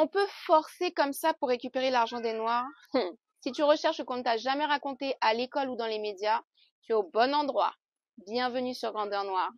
On peut forcer comme ça pour récupérer l'argent des Noirs? Si tu recherches ce qu'on ne t'a jamais raconté à l'école ou dans les médias, tu es au bon endroit. Bienvenue sur Grandeur Noire.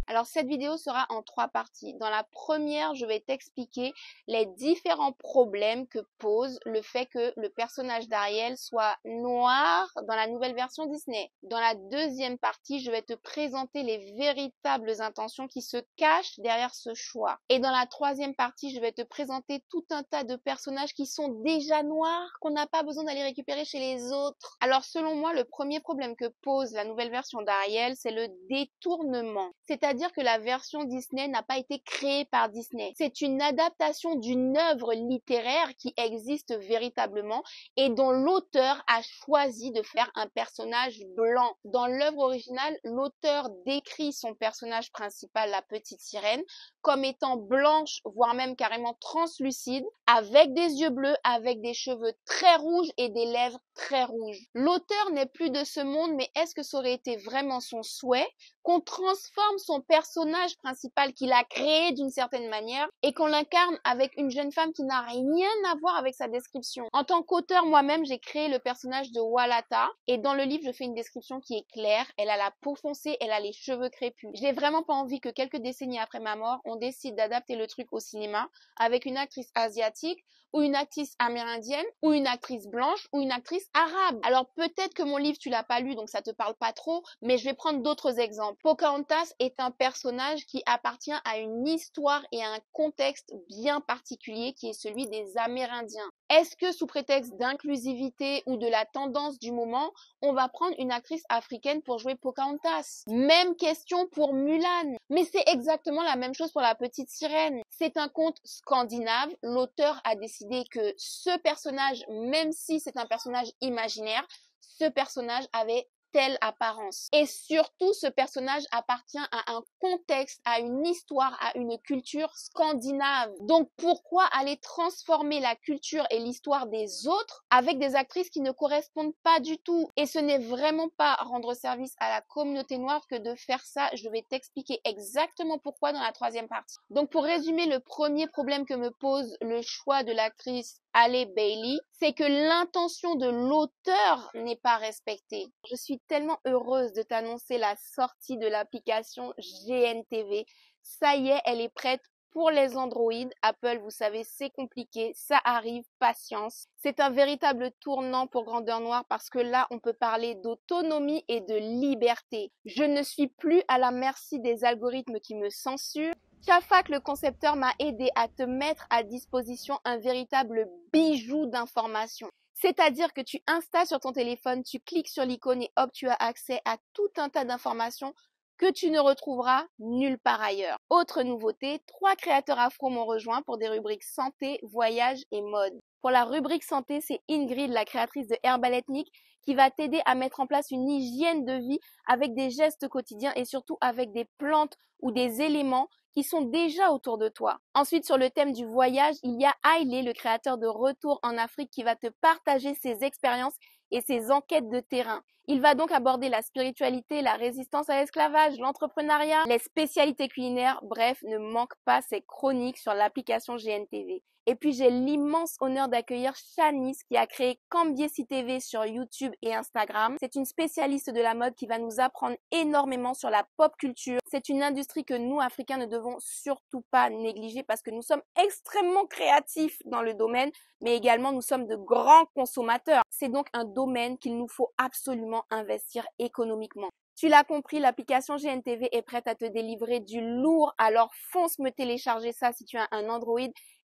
Alors cette vidéo sera en 3 parties. Dans la première, je vais t'expliquer les différents problèmes que pose le fait que le personnage d'Ariel soit noir dans la nouvelle version Disney. Dans la deuxième partie, je vais te présenter les véritables intentions qui se cachent derrière ce choix. Et dans la troisième partie, je vais te présenter tout un tas de personnages qui sont déjà noirs, qu'on n'a pas besoin d'aller récupérer chez les autres. Alors selon moi, le premier problème que pose la nouvelle version d'Ariel, c'est le détournement. C'est-à-dire que la version Disney n'a pas été créée par Disney. C'est une adaptation d'une œuvre littéraire qui existe véritablement et dont l'auteur a choisi de faire un personnage blanc. Dans l'œuvre originale, l'auteur décrit son personnage principal, la petite sirène, comme étant blanche, voire même carrément translucide, avec des yeux bleus, avec des cheveux très rouges et des lèvres très rouges. L'auteur n'est plus de ce monde, mais est-ce que ça aurait été vraiment son souhait qu'on transforme son personnage principal qu'il a créé d'une certaine manière et qu'on l'incarne avec une jeune femme qui n'a rien à voir avec sa description? En tant qu'auteur, moi-même, j'ai créé le personnage de Walata et dans le livre, je fais une description qui est claire. Elle a la peau foncée, elle a les cheveux crépus. J'ai vraiment pas envie que quelques décennies après ma mort, on décide d'adapter le truc au cinéma avec une actrice asiatique ou une actrice amérindienne ou une actrice blanche ou une actrice arabe. Alors peut-être que mon livre tu l'as pas lu donc ça te parle pas trop, mais je vais prendre d'autres exemples. Pocahontas est un personnage qui appartient à une histoire et à un contexte bien particulier qui est celui des Amérindiens. Est-ce que sous prétexte d'inclusivité ou de la tendance du moment, on va prendre une actrice africaine pour jouer Pocahontas? Même question pour Mulan. Mais c'est exactement la même chose pour la petite sirène. C'est un conte scandinave. L'auteur a décidé que ce personnage, même si c'est un personnage imaginaire, ce personnage avait telle apparence. Et surtout, ce personnage appartient à un contexte, à une histoire, à une culture scandinave. Donc pourquoi aller transformer la culture et l'histoire des autres avec des actrices qui ne correspondent pas du tout? Et ce n'est vraiment pas rendre service à la communauté noire que de faire ça. Je vais t'expliquer exactement pourquoi dans la troisième partie. Donc pour résumer, le premier problème que me pose le choix de l'actrice Halle Bailey, c'est que l'intention de l'auteur n'est pas respectée. Je suis tellement heureuse de t'annoncer la sortie de l'application GNTV. Ça y est, elle est prête pour les Android. Apple, vous savez, c'est compliqué, ça arrive, patience. C'est un véritable tournant pour Grandeur Noire parce que là, on peut parler d'autonomie et de liberté. Je ne suis plus à la merci des algorithmes qui me censurent. Shafak, le concepteur, m'a aidé à te mettre à disposition un véritable bijou d'informations. C'est-à-dire que tu installes sur ton téléphone, tu cliques sur l'icône et hop, tu as accès à tout un tas d'informations que tu ne retrouveras nulle part ailleurs. Autre nouveauté, 3 créateurs afro m'ont rejoint pour des rubriques santé, voyage et mode. Pour la rubrique santé, c'est Ingrid, la créatrice de Herbal Ethnique, qui va t'aider à mettre en place une hygiène de vie avec des gestes quotidiens et surtout avec des plantes ou des éléments qui sont déjà autour de toi. Ensuite, sur le thème du voyage, il y a Haile, le créateur de Retour en Afrique, qui va te partager ses expériences et ses enquêtes de terrain. Il va donc aborder la spiritualité, la résistance à l'esclavage, l'entrepreneuriat, les spécialités culinaires, bref, ne manque pas ces chroniques sur l'application GNTV. Et puis j'ai l'immense honneur d'accueillir Shanice qui a créé Cambiesi TV sur YouTube et Instagram. C'est une spécialiste de la mode qui va nous apprendre énormément sur la pop culture. C'est une industrie que nous, Africains, ne devons surtout pas négliger parce que nous sommes extrêmement créatifs dans le domaine, mais également nous sommes de grands consommateurs. C'est donc un domaine qu'il nous faut absolument investir économiquement. Tu l'as compris, l'application GNTV est prête à te délivrer du lourd, alors fonce me télécharger ça si tu as un Android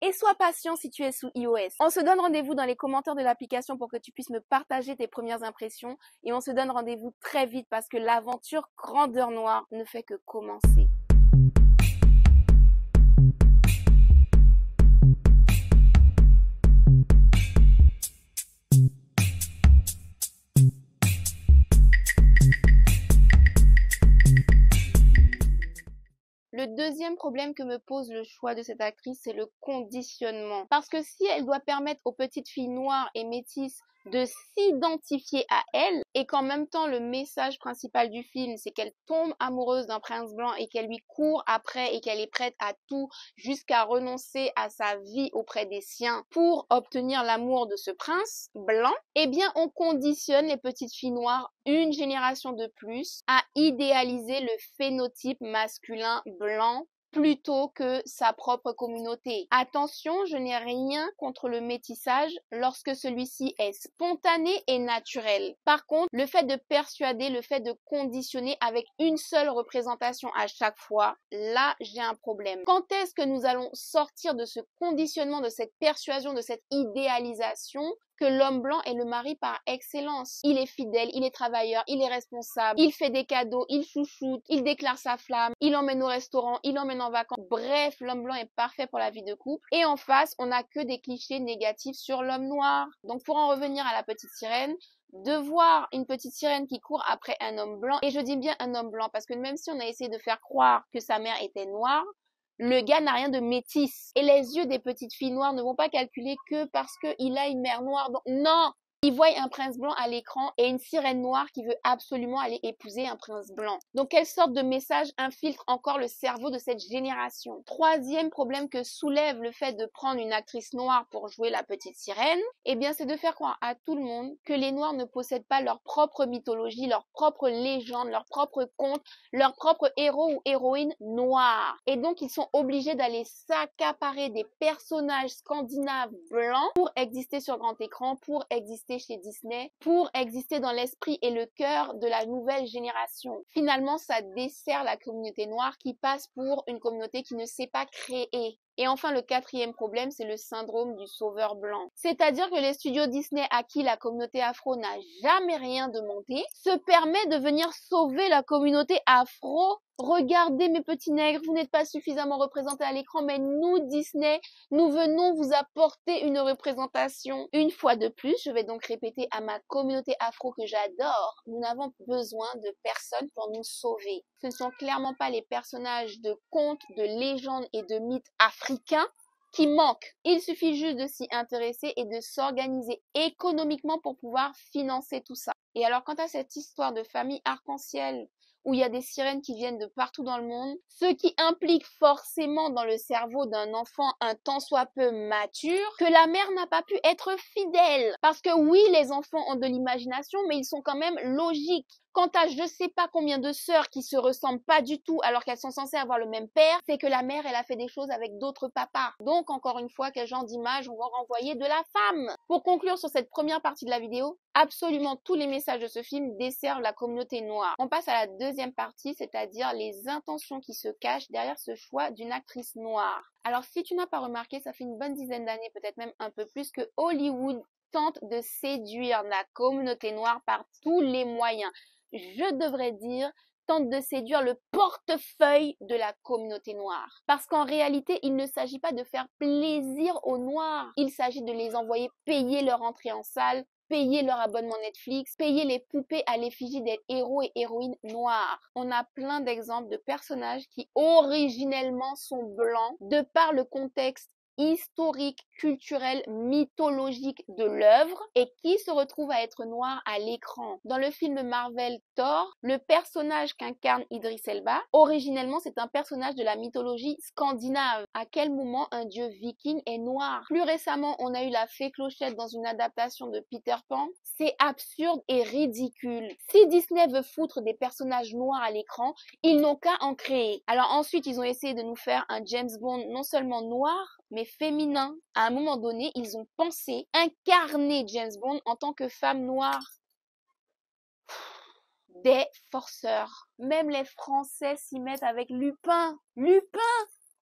et sois patient si tu es sous iOS. On se donne rendez-vous dans les commentaires de l'application pour que tu puisses me partager tes premières impressions et on se donne rendez-vous très vite parce que l'aventure Grandeur Noire ne fait que commencer. Le deuxième problème que me pose le choix de cette actrice, c'est le conditionnement. Parce que si elle doit permettre aux petites filles noires et métisses de s'identifier à elle, et qu'en même temps le message principal du film, c'est qu'elle tombe amoureuse d'un prince blanc et qu'elle lui court après et qu'elle est prête à tout jusqu'à renoncer à sa vie auprès des siens pour obtenir l'amour de ce prince blanc, eh bien on conditionne les petites filles noires une génération de plus à idéaliser le phénotype masculin blanc plutôt que sa propre communauté. Attention, je n'ai rien contre le métissage lorsque celui-ci est spontané et naturel. Par contre, le fait de persuader, le fait de conditionner avec une seule représentation à chaque fois, là, j'ai un problème. Quand est-ce que nous allons sortir de ce conditionnement, de cette persuasion, de cette idéalisation que l'homme blanc est le mari par excellence? Il est fidèle, il est travailleur, il est responsable, il fait des cadeaux, il chouchoute, il déclare sa flamme, il emmène au restaurant, il emmène en vacances. Bref, l'homme blanc est parfait pour la vie de couple. Et en face, on n'a que des clichés négatifs sur l'homme noir. Donc pour en revenir à la petite sirène, de voir une petite sirène qui court après un homme blanc, et je dis bien un homme blanc parce que même si on a essayé de faire croire que sa mère était noire, le gars n'a rien de métis. Et les yeux des petites filles noires ne vont pas calculer que parce qu'il a une mère noire. Donc, non! Ils voient un prince blanc à l'écran et une sirène noire qui veut absolument aller épouser un prince blanc. Donc, quelle sorte de message infiltre encore le cerveau de cette génération? Troisième problème que soulève le fait de prendre une actrice noire pour jouer la petite sirène, eh bien, c'est de faire croire à tout le monde que les noirs ne possèdent pas leur propre mythologie, leur propre légende, leur propre conte, leur propre héros ou héroïne noirs. Et donc, ils sont obligés d'aller s'accaparer des personnages scandinaves blancs pour exister sur grand écran, pour exister chez Disney, pour exister dans l'esprit et le cœur de la nouvelle génération. Finalement, ça dessert la communauté noire qui passe pour une communauté qui ne sait pas créer. Et enfin, le quatrième problème, c'est le syndrome du sauveur blanc. C'est-à-dire que les studios Disney à qui la communauté afro n'a jamais rien demandé se permettent de venir sauver la communauté afro. Regardez mes petits nègres, vous n'êtes pas suffisamment représentés à l'écran, mais nous, Disney, nous venons vous apporter une représentation. Une fois de plus, je vais donc répéter à ma communauté afro que j'adore, nous n'avons besoin de personne pour nous sauver. Ce ne sont clairement pas les personnages de contes, de légendes et de mythes africains qui manquent. Il suffit juste de s'y intéresser et de s'organiser économiquement pour pouvoir financer tout ça. Et alors, quant à cette histoire de famille arc-en-ciel, où il y a des sirènes qui viennent de partout dans le monde, ce qui implique forcément dans le cerveau d'un enfant un tant soit peu mature que la mère n'a pas pu être fidèle. Parce que oui, les enfants ont de l'imagination, mais ils sont quand même logiques. Quant à je sais pas combien de sœurs qui se ressemblent pas du tout alors qu'elles sont censées avoir le même père, c'est que la mère, elle a fait des choses avec d'autres papas. Donc, encore une fois, quel genre d'image on va renvoyer de la femme? Pour conclure sur cette première partie de la vidéo, absolument tous les messages de ce film desservent la communauté noire. On passe à la deuxième partie, c'est-à-dire les intentions qui se cachent derrière ce choix d'une actrice noire. Alors, si tu n'as pas remarqué, ça fait une bonne dizaine d'années, peut-être même un peu plus, que Hollywood tente de séduire la communauté noire par tous les moyens. Je devrais dire, tente de séduire le portefeuille de la communauté noire. Parce qu'en réalité, il ne s'agit pas de faire plaisir aux noirs. Il s'agit de les envoyer payer leur entrée en salle, payer leur abonnement Netflix, payer les poupées à l'effigie des héros et héroïnes noirs. On a plein d'exemples de personnages qui originellement sont blancs de par le contexte historique, culturel, mythologique de l'œuvre et qui se retrouve à être noir à l'écran. Dans le film Marvel Thor, le personnage qu'incarne Idris Elba, originellement c'est un personnage de la mythologie scandinave. À quel moment un dieu viking est noir? Plus récemment, on a eu la fée Clochette dans une adaptation de Peter Pan. C'est absurde et ridicule. Si Disney veut foutre des personnages noirs à l'écran, ils n'ont qu'à en créer. Alors ensuite, ils ont essayé de nous faire un James Bond non seulement noir, mais féminin. À un moment donné, ils ont pensé incarner James Bond en tant que femme noire. Des forceurs. Même les Français s'y mettent avec Lupin. Lupin!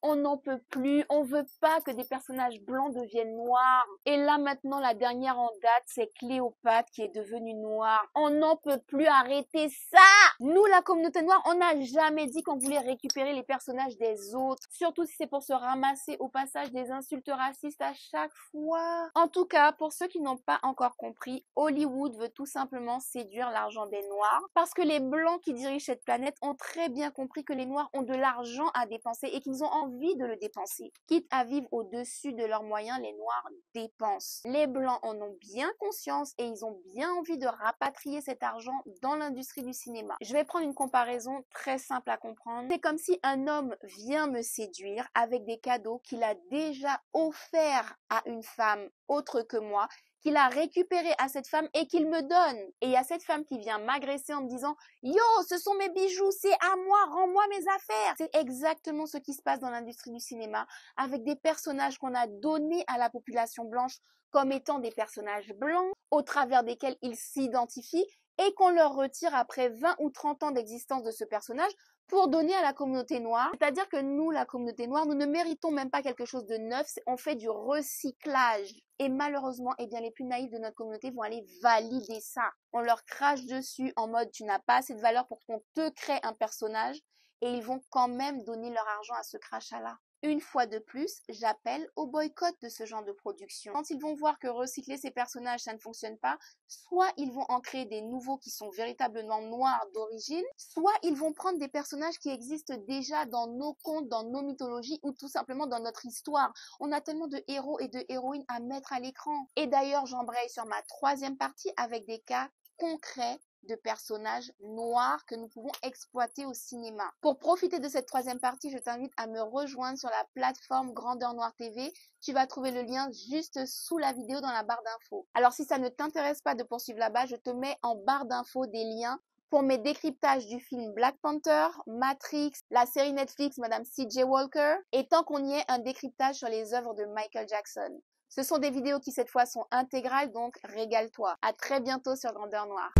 On n'en peut plus, on veut pas que des personnages blancs deviennent noirs. Et là maintenant, la dernière en date, c'est Cléopâtre qui est devenue noire. On n'en peut plus, arrêter ça! Nous, la communauté noire, on n'a jamais dit qu'on voulait récupérer les personnages des autres. Surtout si c'est pour se ramasser au passage des insultes racistes à chaque fois. En tout cas, pour ceux qui n'ont pas encore compris, Hollywood veut tout simplement séduire l'argent des noirs. Parce que les blancs qui dirigent cette planète ont très bien compris que les noirs ont de l'argent à dépenser et qu'ils ont envie de le dépenser. Quitte à vivre au-dessus de leurs moyens, les noirs dépensent. Les blancs en ont bien conscience et ils ont bien envie de rapatrier cet argent dans l'industrie du cinéma. Je vais prendre une comparaison très simple à comprendre. C'est comme si un homme vient me séduire avec des cadeaux qu'il a déjà offerts à une femme autre que moi, qu'il a récupéré à cette femme et qu'il me donne. Et il y a cette femme qui vient m'agresser en me disant « Yo, ce sont mes bijoux, c'est à moi, rends-moi mes affaires !» C'est exactement ce qui se passe dans l'industrie du cinéma avec des personnages qu'on a donnés à la population blanche comme étant des personnages blancs au travers desquels ils s'identifient et qu'on leur retire après 20 ou 30 ans d'existence de ce personnage pour donner à la communauté noire. C'est-à-dire que nous, la communauté noire, nous ne méritons même pas quelque chose de neuf, on fait du recyclage. Et malheureusement, eh bien, les plus naïfs de notre communauté vont aller valider ça. On leur crache dessus en mode tu n'as pas assez de valeur pour qu'on te crée un personnage et ils vont quand même donner leur argent à ce crachat-là. Une fois de plus, j'appelle au boycott de ce genre de production. Quand ils vont voir que recycler ces personnages, ça ne fonctionne pas, soit ils vont en créer des nouveaux qui sont véritablement noirs d'origine, soit ils vont prendre des personnages qui existent déjà dans nos contes, dans nos mythologies ou tout simplement dans notre histoire. On a tellement de héros et de héroïnes à mettre à l'écran. Et d'ailleurs, j'embraye sur ma troisième partie avec des cas concrets de personnages noirs que nous pouvons exploiter au cinéma. Pour profiter de cette troisième partie, je t'invite à me rejoindre sur la plateforme Grandeur Noire TV. Tu vas trouver le lien juste sous la vidéo dans la barre d'infos. Alors si ça ne t'intéresse pas de poursuivre là-bas, je te mets en barre d'infos des liens pour mes décryptages du film Black Panther, Matrix, la série Netflix Madame C.J. Walker et tant qu'on y est, un décryptage sur les œuvres de Michael Jackson. Ce sont des vidéos qui cette fois sont intégrales, donc régale-toi. À très bientôt sur Grandeur Noire.